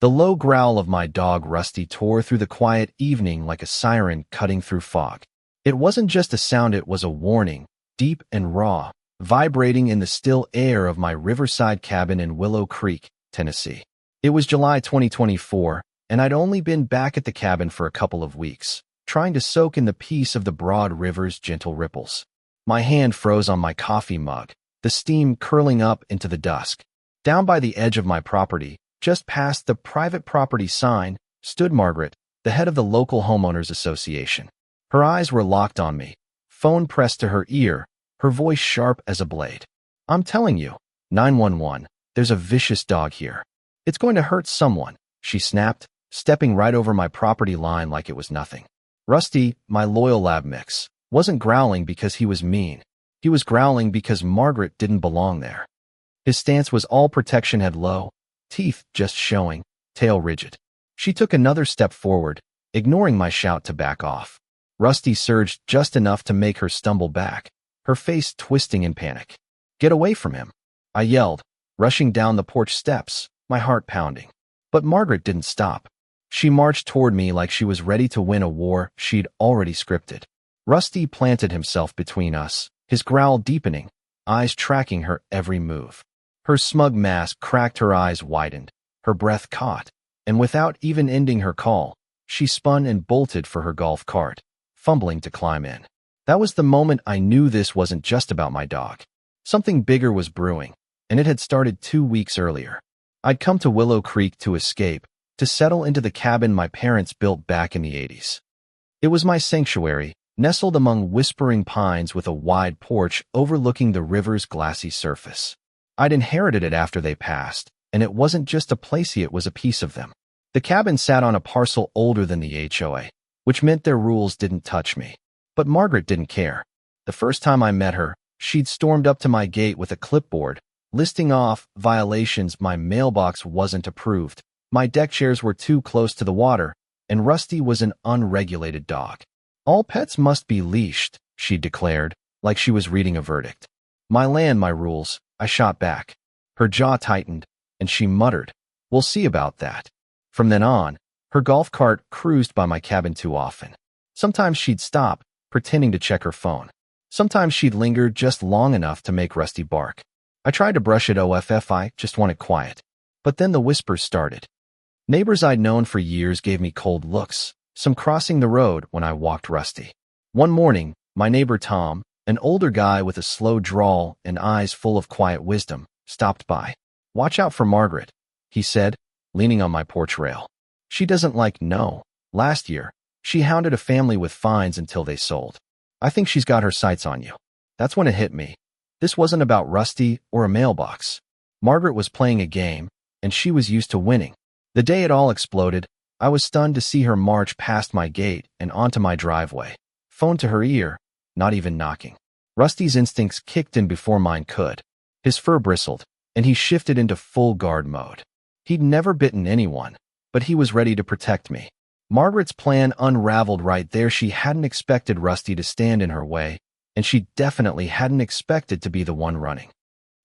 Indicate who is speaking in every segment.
Speaker 1: The low growl of my dog Rusty tore through the quiet evening like a siren cutting through fog. It wasn't just a sound, it was a warning, deep and raw, vibrating in the still air of my riverside cabin in Willow Creek, Tennessee. It was July 2024, and I'd only been back at the cabin for a couple of weeks, trying to soak in the peace of the broad river's gentle ripples. My hand froze on my coffee mug, the steam curling up into the dusk. Down by the edge of my property, just past the private property sign, stood Margaret, the head of the local homeowners association. Her eyes were locked on me, phone pressed to her ear, her voice sharp as a blade. "I'm telling you, 911, there's a vicious dog here. It's going to hurt someone," she snapped, stepping right over my property line like it was nothing. Rusty, my loyal lab mix, wasn't growling because he was mean. He was growling because Margaret didn't belong there. His stance was all protection head low, teeth just showing, tail rigid. She took another step forward, ignoring my shout to back off. Rusty surged just enough to make her stumble back, her face twisting in panic. "Get away from him," I yelled, rushing down the porch steps, my heart pounding. But Margaret didn't stop. She marched toward me like she was ready to win a war she'd already scripted. Rusty planted himself between us, his growl deepening, eyes tracking her every move. Her smug mask cracked, her eyes widened, her breath caught, and without even ending her call, she spun and bolted for her golf cart, fumbling to climb in. That was the moment I knew this wasn't just about my dog. Something bigger was brewing, and it had started 2 weeks earlier. I'd come to Willow Creek to escape, to settle into the cabin my parents built back in the 80s. It was my sanctuary, nestled among whispering pines with a wide porch overlooking the river's glassy surface. I'd inherited it after they passed, and it wasn't just a place, it was a piece of them. The cabin sat on a parcel older than the HOA, which meant their rules didn't touch me. But Margaret didn't care. The first time I met her, she'd stormed up to my gate with a clipboard, listing off violations. My mailbox wasn't approved, my deck chairs were too close to the water, and Rusty was an unregulated dog. "All pets must be leashed," she declared, like she was reading a verdict. "My land, my rules," I shot back. Her jaw tightened, and she muttered, "We'll see about that." From then on, her golf cart cruised by my cabin too often. Sometimes she'd stop, pretending to check her phone. Sometimes she'd linger just long enough to make Rusty bark. I tried to brush it off, I just wanted quiet. But then the whispers started. Neighbors I'd known for years gave me cold looks, some crossing the road when I walked Rusty. One morning, my neighbor Tom, an older guy with a slow drawl and eyes full of quiet wisdom, stopped by. "Watch out for Margaret," he said, leaning on my porch rail. "She doesn't like no. Last year, she hounded a family with fines until they sold. I think she's got her sights on you." That's when it hit me. This wasn't about Rusty or a mailbox. Margaret was playing a game, and she was used to winning. The day it all exploded, I was stunned to see her march past my gate and onto my driveway, phone to her ear, not even knocking. Rusty's instincts kicked in before mine could. His fur bristled, and he shifted into full guard mode. He'd never bitten anyone, but he was ready to protect me. Margaret's plan unraveled right there. She hadn't expected Rusty to stand in her way, and she definitely hadn't expected to be the one running.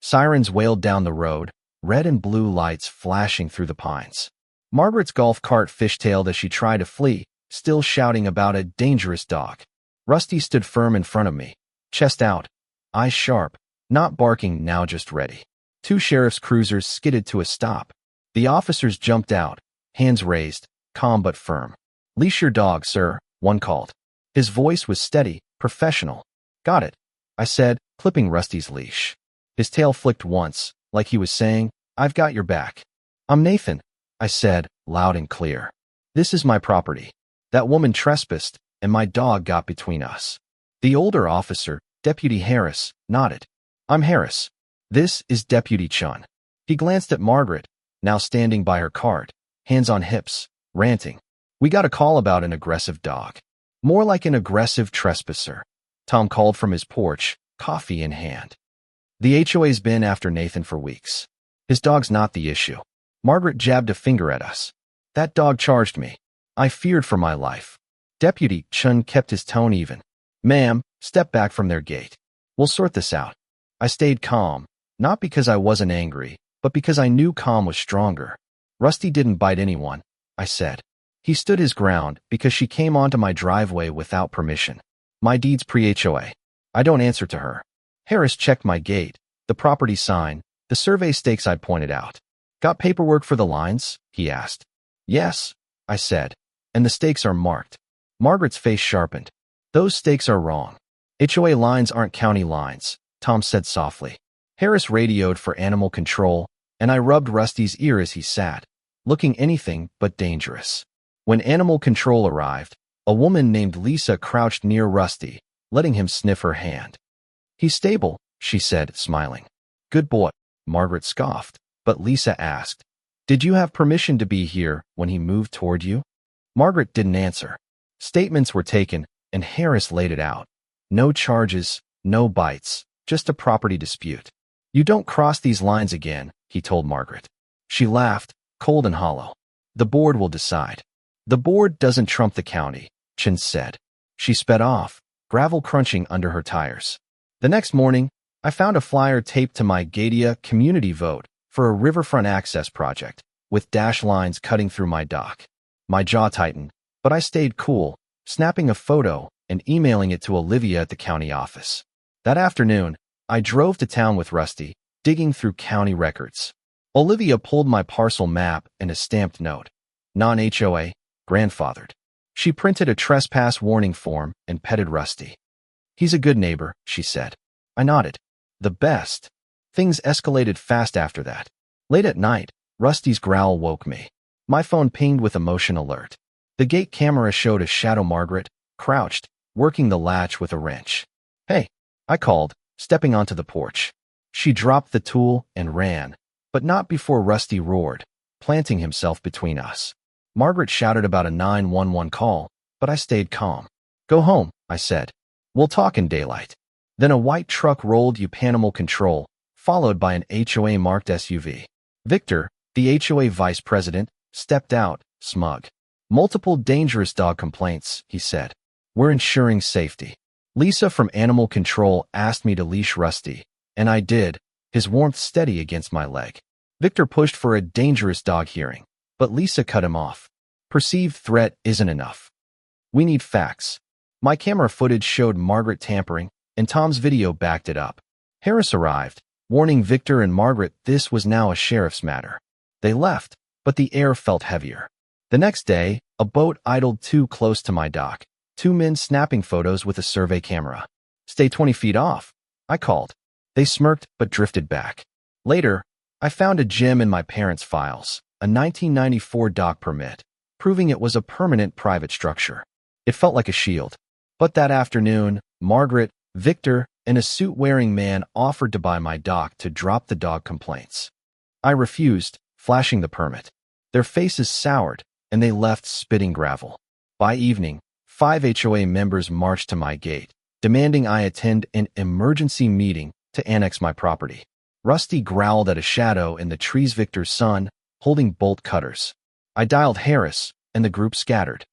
Speaker 1: Sirens wailed down the road, red and blue lights flashing through the pines. Margaret's golf cart fishtailed as she tried to flee, still shouting about a dangerous dog. Rusty stood firm in front of me, chest out, eyes sharp, not barking now, just ready. 2 sheriff's cruisers skidded to a stop. The officers jumped out, hands raised, calm but firm. "Leash your dog, sir," one called. His voice was steady, professional. "Got it," I said, clipping Rusty's leash. His tail flicked once, like he was saying, "I've got your back." "I'm Nathan," I said, loud and clear. "This is my property. That woman trespassed, and my dog got between us." The older officer, Deputy Harris, nodded. "I'm Harris. This is Deputy Chun." He glanced at Margaret, now standing by her cart, hands on hips, ranting. "We got a call about an aggressive dog. More like an aggressive trespasser." Tom called from his porch, coffee in hand. "The HOA's been after Nathan for weeks. His dog's not the issue." Margaret jabbed a finger at us. "That dog charged me. I feared for my life." Deputy Chun kept his tone even. "Ma'am, step back from their gate. We'll sort this out." I stayed calm, not because I wasn't angry, but because I knew calm was stronger. Rusty didn't bite anyone, I said. He stood his ground because she came onto my driveway without permission. My deed's pre-HOA. I don't answer to her. Harris checked my gate, the property sign, the survey stakes I'd pointed out. Got paperwork for the lines? He asked. Yes, I said. And the stakes are marked. Margaret's face sharpened. Those stakes are wrong. HOA lines aren't county lines, Tom said softly. Harris radioed for animal control, and I rubbed Rusty's ear as he sat, looking anything but dangerous. When animal control arrived, a woman named Lisa crouched near Rusty, letting him sniff her hand. He's stable, she said, smiling. Good boy, Margaret scoffed, but Lisa asked, did you have permission to be here when he moved toward you? Margaret didn't answer. Statements were taken, and Harris laid it out. No charges, no bites, just a property dispute. You don't cross these lines again, he told Margaret. She laughed, cold and hollow. The board will decide. The board doesn't trump the county, Chin said. She sped off, gravel crunching under her tires. The next morning, I found a flyer taped to my Gadia community vote for a riverfront access project, with dash lines cutting through my dock. My jaw tightened, but I stayed cool, snapping a photo and emailing it to Olivia at the county office. That afternoon, I drove to town with Rusty, digging through county records. Olivia pulled my parcel map and a stamped note. Non-HOA, grandfathered. She printed a trespass warning form and petted Rusty. He's a good neighbor, she said. I nodded. The best. Things escalated fast after that. Late at night, Rusty's growl woke me. My phone pinged with a motion alert. The gate camera showed a shadow Margaret, crouched, working the latch with a wrench. Hey, I called, stepping onto the porch. She dropped the tool and ran, but not before Rusty roared, planting himself between us. Margaret shouted about a 911 call, but I stayed calm. Go home, I said. We'll talk in daylight. Then a white truck rolled up animal control, followed by an HOA-marked SUV. Victor, the HOA vice president, stepped out, smug. Multiple dangerous dog complaints, he said. We're ensuring safety. Lisa from animal control asked me to leash Rusty, and I did, his warmth steady against my leg. Victor pushed for a dangerous dog hearing, but Lisa cut him off. Perceived threat isn't enough. We need facts. My camera footage showed Margaret tampering, and Tom's video backed it up. Harris arrived, warning Victor and Margaret this was now a sheriff's matter. They left, but the air felt heavier. The next day, a boat idled too close to my dock, 2 men snapping photos with a survey camera. Stay 20 feet off, I called. They smirked but drifted back. Later, I found a gem in my parents' files, a 1994 dock permit, proving it was a permanent private structure. It felt like a shield. But that afternoon, Margaret, Victor, and a suit-wearing man offered to buy my dock to drop the dog complaints. I refused, flashing the permit. Their faces soured, and they left spitting gravel. By evening, 5 HOA members marched to my gate, demanding I attend an emergency meeting to annex my property. Rusty growled at a shadow in the trees. Victor's son, holding bolt cutters. I dialed Harris, and the group scattered.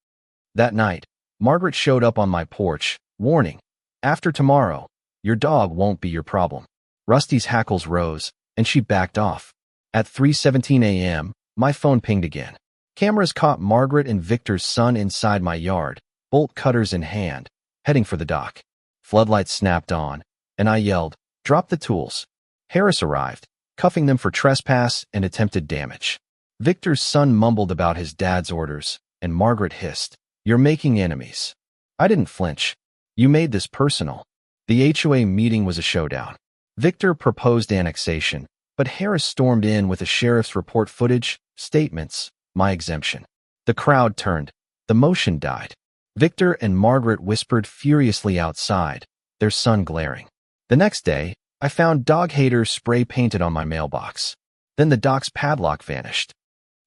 Speaker 1: That night, Margaret showed up on my porch, warning, after tomorrow, your dog won't be your problem. Rusty's hackles rose, and she backed off. At 3:17 a.m., my phone pinged again. Cameras caught Margaret and Victor's son inside my yard, bolt cutters in hand, heading for the dock. Floodlights snapped on, and I yelled, drop the tools. Harris arrived, cuffing them for trespass and attempted damage. Victor's son mumbled about his dad's orders, and Margaret hissed, you're making enemies. I didn't flinch. You made this personal. The HOA meeting was a showdown. Victor proposed annexation, but Harris stormed in with a sheriff's report footage, statements, my exemption. The crowd turned. The motion died. Victor and Margaret whispered furiously outside, their son glaring. The next day, I found dog haters spray painted on my mailbox. Then the dock's padlock vanished.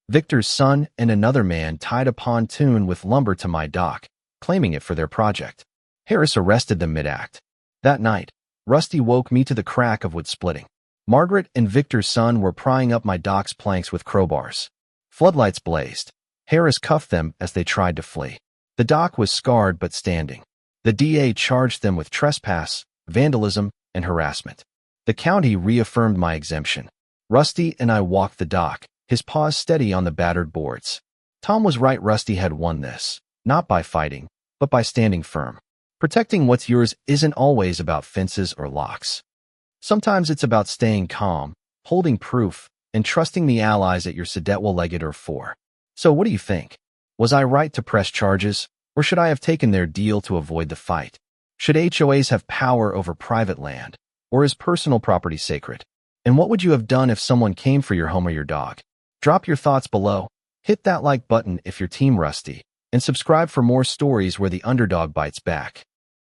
Speaker 1: Victor's son and another man tied a pontoon with lumber to my dock, claiming it for their project. Harris arrested them mid-act. That night, Rusty woke me to the crack of wood splitting. Margaret and Victor's son were prying up my dock's planks with crowbars. Floodlights blazed. Harris cuffed them as they tried to flee. The dock was scarred but standing. The DA charged them with trespass, vandalism, and harassment. The county reaffirmed my exemption. Rusty and I walked the dock, his paws steady on the battered boards. Tom was right, Rusty had won this, not by fighting, but by standing firm. Protecting what's yours isn't always about fences or locks. Sometimes it's about staying calm, holding proof, and trusting the allies at your side are for. So what do you think? Was I right to press charges, or should I have taken their deal to avoid the fight? Should HOAs have power over private land, or is personal property sacred? And what would you have done if someone came for your home or your dog? Drop your thoughts below, hit that like button if you're Team Rusty, and subscribe for more stories where the underdog bites back.